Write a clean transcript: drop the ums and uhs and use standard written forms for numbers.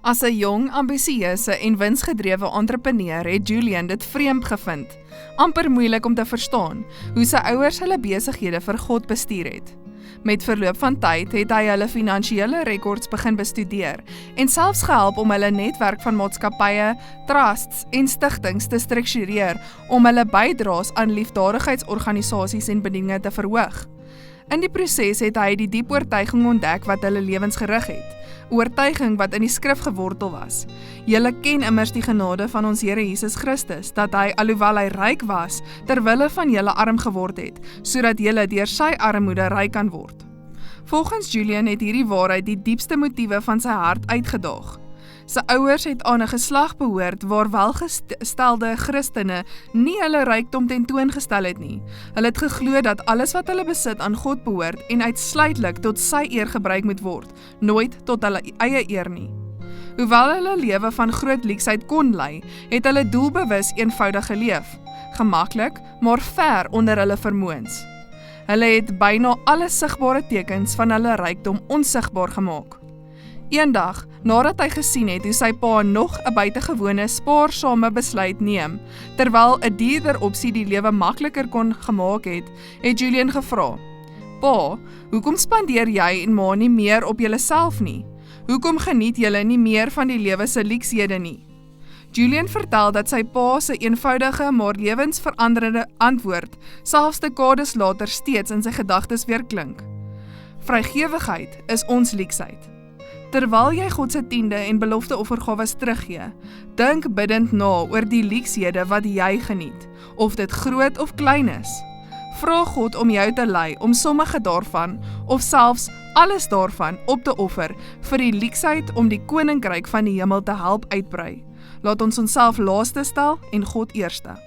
As 'n jong, ambisieuse en winsgedrewe entrepreneur het Julian dit vreemd gevind, amper moeilik om te verstaan, hoe sy ouers hulle besighede vir God bestuur het. Met verloop van tyd het hy hulle finansiële rekords begin bestudeer en selfs gehelp om hulle netwerk van maatskappye, trusts en stigtings te struktureer om hulle bydraes aan liefdadigheidsorganisasies en bedieninge te verhoog. In die proses het hy die diep oortuiging ontdek wat hulle lewens gerig het, oortuiging wat in die skrif gewortel was. Julle ken immers die genade van ons Here Jesus Christus, dat hy, alhoewel hy ryk was, terwille van julle arm geword het, sodat julle deur sy armoede ryk kan word. Volgens Julian het hierdie waarheid die diepste motiewe van sy hart uitgedaag. Sy ouers het aan 'n geslag behoort waar welgestelde Christene nie hulle rykdom tentoongestel het nie. Hulle het geglo dat alles wat hulle besit aan God behoort en uitsluitlik tot sy eer gebruik moet word, nooit tot hulle eie eer nie. Hoewel hulle lewe van groot leksheid kon lei, het hulle doelbewus eenvoudig geleef, gemaklik, maar ver onder hulle vermoëns. Hulle het byna alle sigbare tekens van hulle rykdom onsigbaar gemaak. Eendag, nadat hy gesien het hoe sy pa nog 'n buitengewone spaarsame besluit neem, terwyl 'n dierder opsie die lewe makliker kon gemaak het, het Julian gevra: "Pa, hoekom spandeer jy en ma nie meer op julleself nie? Hoekom geniet julle nie meer van die lewe se lekshede nie?" Julian vertel dat sy pa se eenvoudige maar lewensveranderende antwoord selfs dekades later steeds in sy gedagtes weer klink: "Vrygewigheid is ons leksheid." Terwyl jy God se tiende en belofte offergawes teruggee, dink bidend na oor die lekshede wat jy geniet, of dit groot of klein is. Vra God om jou te lei om sommige daarvan, of selfs alles daarvan op te offer vir die leksheid om die koninkryk van die hemel te help uitbrei. Laat ons onsself laaste stel en God eerste.